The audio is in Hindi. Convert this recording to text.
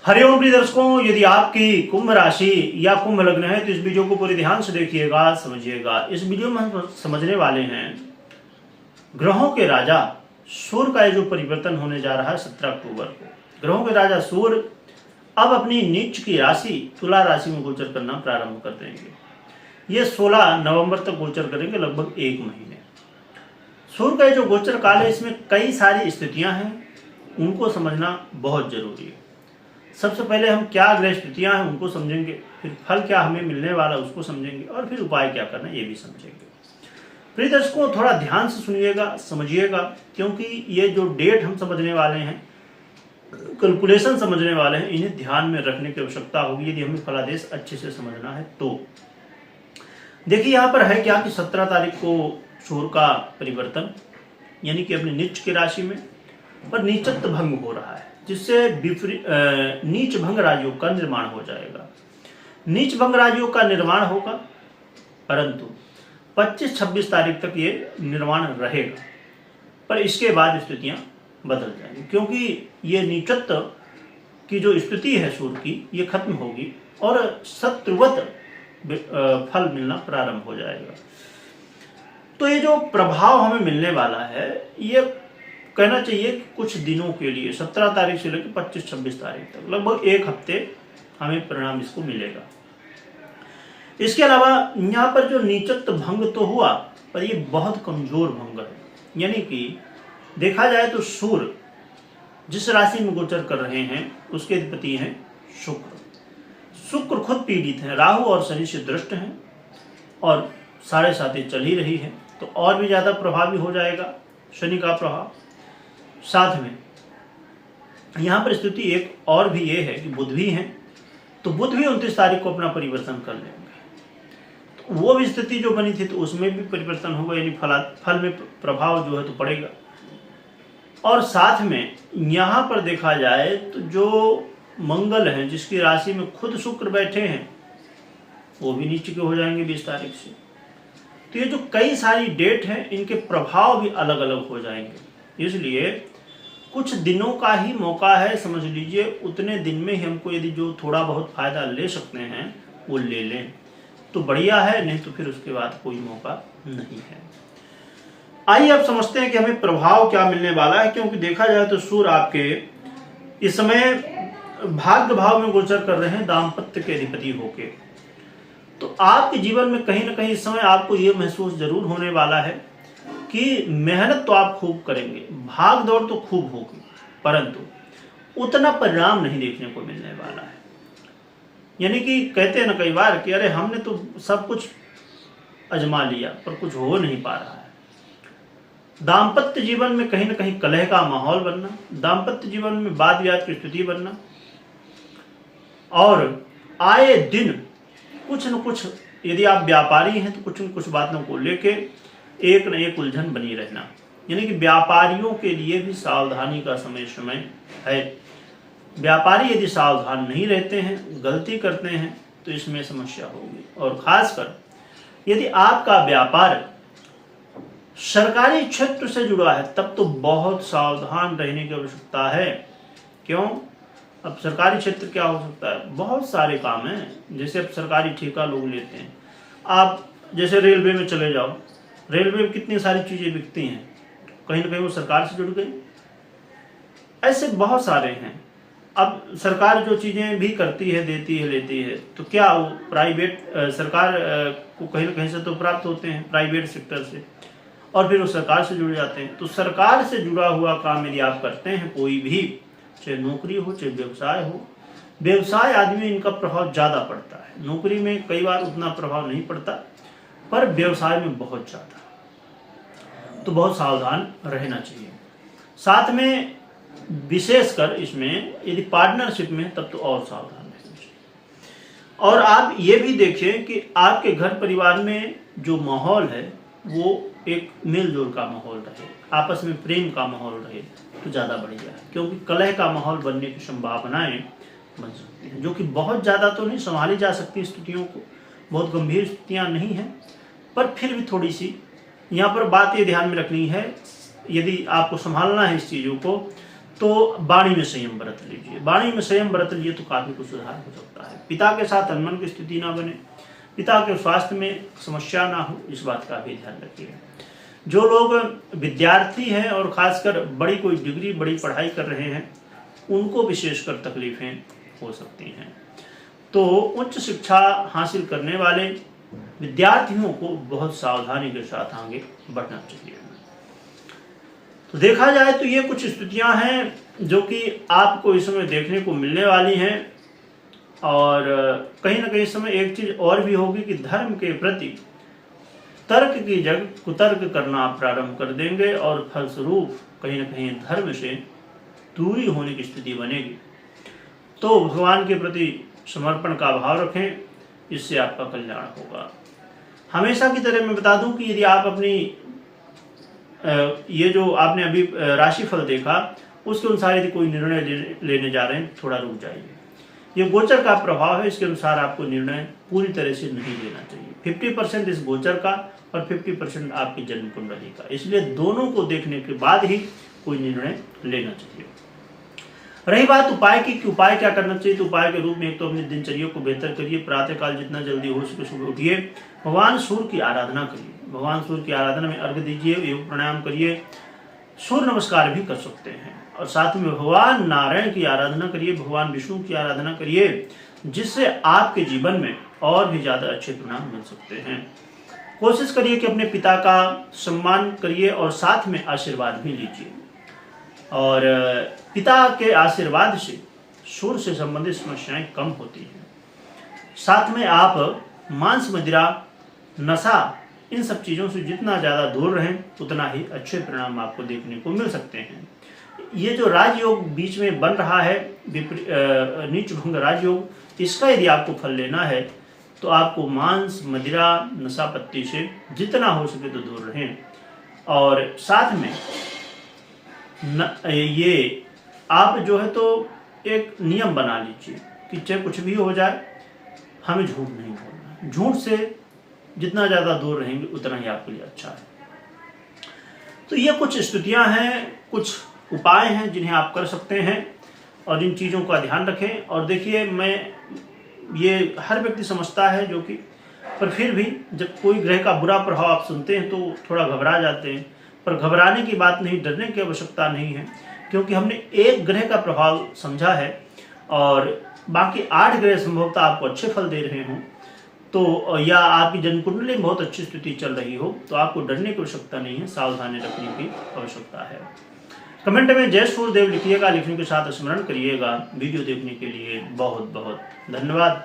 हरिओम प्रिय दर्शकों, यदि आपकी कुंभ राशि या कुंभ लग्न है तो इस वीडियो को पूरे ध्यान से देखिएगा, समझिएगा। इस वीडियो में हम समझने वाले हैं ग्रहों के राजा सूर्य का जो परिवर्तन होने जा रहा है 17 अक्टूबर को। ग्रहों के राजा सूर्य अब अपनी नीच की राशि तुला राशि में गोचर करना प्रारंभ कर देंगे। ये 16 नवंबर तक गोचर करेंगे, लगभग 1 महीने। सूर्य का जो गोचर काल है इसमें कई सारी स्थितियां हैं, उनको समझना बहुत जरूरी है। सबसे पहले हम क्या ग्रह स्थितियां हैं उनको समझेंगे, फिर फल क्या हमें मिलने वाला उसको समझेंगे और फिर उपाय क्या करना ये भी समझेंगे। प्रिय दर्शकों, थोड़ा ध्यान से सुनिएगा, समझिएगा, क्योंकि ये जो डेट हम समझने वाले हैं, कैलकुलेशन समझने वाले हैं, इन्हें ध्यान में रखने की आवश्यकता होगी यदि हमें फलादेश अच्छे से समझना है तो। देखिए यहाँ पर है क्या कि 17 तारीख को सूर्य का परिवर्तन यानी कि अपनी नीच की राशि में पर नीचत्व भंग हो रहा है, जिससे नीच भंग राजयोग का निर्माण हो जाएगा। नीच भंग राजयोग का निर्माण होगा, परंतु 25-26 तारीख तक ये निर्माण रहेगा, पर इसके बाद स्थितियां बदल जाएंगी, क्योंकि ये नीचत्व की जो स्थिति है सूर्य की ये खत्म होगी और शत्रुवत फल मिलना प्रारंभ हो जाएगा। तो ये जो प्रभाव हमें मिलने वाला है ये कहना चाहिए कि कुछ दिनों के लिए 17 तारीख से लेकर 25-26 तारीख तक लगभग 1 हफ्ते हमें परिणाम इसको मिलेगा। इसके अलावा यहाँ पर जो नीचत्व भंग तो हुआ, पर ये बहुत कमजोर भंग है। यानी कि देखा जाए तो सूर्य जिस राशि में गोचर कर रहे हैं उसके अधिपति हैं शुक्र। शुक्र खुद पीड़ित है, राहु और शनि से दृष्ट हैं और 7.5 चल ही रही है, तो और भी ज्यादा प्रभावी हो जाएगा शनि का प्रभाव। साथ में यहाँ पर स्थिति एक और भी ये है कि बुध भी हैं, तो बुध भी 29 तारीख को अपना परिवर्तन कर लेंगे। तो वो भी स्थिति जो बनी थी तो उसमें भी परिवर्तन होगा, यानी फल में प्रभाव जो है तो पड़ेगा। और साथ में यहाँ पर देखा जाए तो जो मंगल है जिसकी राशि में खुद शुक्र बैठे हैं वो भी नीचे के हो जाएंगे 20 तारीख से। तो ये जो कई सारी डेट हैं इनके प्रभाव भी अलग अलग हो जाएंगे, इसलिए कुछ दिनों का ही मौका है, समझ लीजिए। उतने दिन में ही हमको यदि जो थोड़ा बहुत फायदा ले सकते हैं वो ले लें तो बढ़िया है, नहीं तो फिर उसके बाद कोई मौका नहीं है। आइए अब समझते हैं कि हमें प्रभाव क्या मिलने वाला है, क्योंकि देखा जाए तो सूर्य आपके इस समय भाग्य भाव में गोचर कर रहे हैं दाम्पत्य के अधिपति होके। तो आपके जीवन में कहीं ना कहीं इस समय आपको ये महसूस जरूर होने वाला है कि मेहनत तो आप खूब करेंगे, भाग दौड़ तो खूब होगी, परंतु उतना परिणाम नहीं देखने को मिलने वाला है। यानी कि कहते हैं ना कई बार कि अरे हमने तो सब कुछ आजमा लिया पर कुछ हो नहीं पा रहा है। दाम्पत्य जीवन में कहीं ना कहीं कलह का माहौल बनना, दाम्पत्य जीवन में वाद विवाद की स्थिति बनना और आए दिन कुछ न कुछ, यदि आप व्यापारी हैं तो कुछ न कुछ बातों को लेके एक न एक उलझन बनी रहना। यानी कि व्यापारियों के लिए भी सावधानी का समय है। व्यापारी यदि सावधान नहीं रहते हैं, गलती करते हैं तो इसमें समस्या होगी। और खासकर यदि आपका व्यापार सरकारी क्षेत्र से जुड़ा है तब तो बहुत सावधान रहने की आवश्यकता है। क्यों? अब सरकारी क्षेत्र क्या हो सकता है, बहुत सारे काम हैं। जैसे अब सरकारी ठेका लोग लेते हैं, आप जैसे रेलवे में चले जाओ, रेलवे में कितनी सारी चीजें बिकती हैं, कहीं ना कहीं वो सरकार से जुड़ गई। ऐसे बहुत सारे हैं। अब सरकार जो चीजें भी करती है, देती है, लेती है, तो क्या वो प्राइवेट सरकार को कहीं ना कहीं से तो प्राप्त होते हैं प्राइवेट सेक्टर से, और फिर वो सरकार से जुड़ जाते हैं। तो सरकार से जुड़ा हुआ काम यदि आप करते हैं, कोई भी, चाहे नौकरी हो चाहे व्यवसाय हो, व्यवसाय आदमी में इनका प्रभाव ज्यादा पड़ता है। नौकरी में कई बार उतना प्रभाव नहीं पड़ता, पर व्यवसाय में बहुत ज्यादा, तो बहुत सावधान रहना चाहिए। साथ में विशेषकर इसमें यदि पार्टनरशिप में तब तो और सावधान रहना चाहिए। और आप ये भी देखिए कि आपके घर परिवार में जो माहौल है वो एक मेलजोल का माहौल रहे, आपस में प्रेम का माहौल रहे तो ज्यादा बढ़िया है, क्योंकि कलह का माहौल बनने की संभावनाएं बन सकती हैं, जो कि बहुत ज्यादा तो नहीं संभाली जा सकती स्थितियों को, बहुत गंभीर स्थितियां नहीं है, पर फिर भी थोड़ी सी यहाँ पर बात ये ध्यान में रखनी है। यदि आपको संभालना है इस चीज़ों को तो वाणी में संयम बरत लीजिए। वाणी में संयम बरत लिए तो काफी कुछ सुधार हो सकता है। पिता के साथ अनबन की स्थिति ना बने, पिता के स्वास्थ्य में समस्या ना हो, इस बात का भी ध्यान रखिए। जो लोग विद्यार्थी हैं और खासकर बड़ी कोई डिग्री, बड़ी पढ़ाई कर रहे हैं, उनको विशेषकर तकलीफें हो सकती हैं। तो उच्च शिक्षा हासिल करने वाले विद्यार्थियों को बहुत सावधानी के साथ आगे बढ़ना चाहिए। तो देखा जाए तो ये कुछ स्थितियां हैं जो कि आपको इस समय देखने को मिलने वाली हैं। और कहीं ना कहीं इस समय एक चीज और भी होगी कि धर्म के प्रति तर्क की जगह कुतर्क करना आप प्रारंभ कर देंगे और फलस्वरूप कहीं ना कहीं धर्म से दूरी होने की स्थिति बनेगी। तो भगवान के प्रति समर्पण का भाव रखें, इससे आपका कल्याण होगा। हमेशा की तरह मैं बता दूं कि यदि आप अपनी ये जो आपने अभी राशिफल देखा उसके अनुसार यदि कोई निर्णय लेने जा रहे हैं, थोड़ा रुक जाइए। ये गोचर का प्रभाव है, इसके अनुसार आपको निर्णय पूरी तरह से नहीं लेना चाहिए। 50% इस गोचर का और 50% आपकी जन्म कुंडली का, इसलिए दोनों को देखने के बाद ही कोई निर्णय लेना चाहिए। रही बात उपाय की कि उपाय क्या करना चाहिए, तो उपाय के रूप में एक तो अपनी दिनचर्या को बेहतर करिए। प्रातःकाल जितना जल्दी हो सके सुबह उठिए, भगवान सूर्य की आराधना करिए। भगवान सूर्य की आराधना में अर्घ्य दीजिए, योग प्राणायाम करिए, सूर्य नमस्कार भी कर सकते हैं। और साथ में भगवान नारायण की आराधना करिए, भगवान विष्णु की आराधना करिए, जिससे आपके जीवन में और भी ज्यादा अच्छे परिणाम मिल सकते हैं। कोशिश करिए कि अपने पिता का सम्मान करिए और साथ में आशीर्वाद भी लीजिए। और पिता के आशीर्वाद से सूर्य से संबंधित समस्याएं कम होती हैं। साथ में आप मांस, मदिरा, नशा, इन सब चीज़ों से जितना ज़्यादा दूर रहें उतना ही अच्छे परिणाम आपको देखने को मिल सकते हैं। ये जो राजयोग बीच में बन रहा है, नीच भंग राजयोग, इसका यदि आपको फल लेना है तो आपको मांस, मदिरा, नशा पत्ती से जितना हो सके तो दूर रहें। और साथ में ये आप जो है तो एक नियम बना लीजिए कि चाहे कुछ भी हो जाए हमें झूठ नहीं बोलना। झूठ से जितना ज़्यादा दूर रहेंगे उतना ही आपके लिए अच्छा है। तो ये कुछ स्थितियां हैं, कुछ उपाय हैं जिन्हें आप कर सकते हैं और इन चीज़ों का ध्यान रखें। और देखिए, मैं ये हर व्यक्ति समझता है जो कि, पर फिर भी जब कोई ग्रह का बुरा प्रभाव आप सुनते हैं तो थोड़ा घबरा जाते हैं। पर घबराने की बात नहीं, डरने की आवश्यकता नहीं है, क्योंकि हमने एक ग्रह का प्रभाव समझा है और बाकी 8 ग्रह संभवतः आपको अच्छे फल दे रहे हों, तो या आपकी जन्म कुंडली में बहुत अच्छी स्थिति चल रही हो, तो आपको डरने की आवश्यकता नहीं है, सावधानी रखने की आवश्यकता है। कमेंट में जय सूर्यदेव लिखिएगा, लिखने के साथ स्मरण करिएगा। वीडियो देखने के लिए बहुत बहुत धन्यवाद।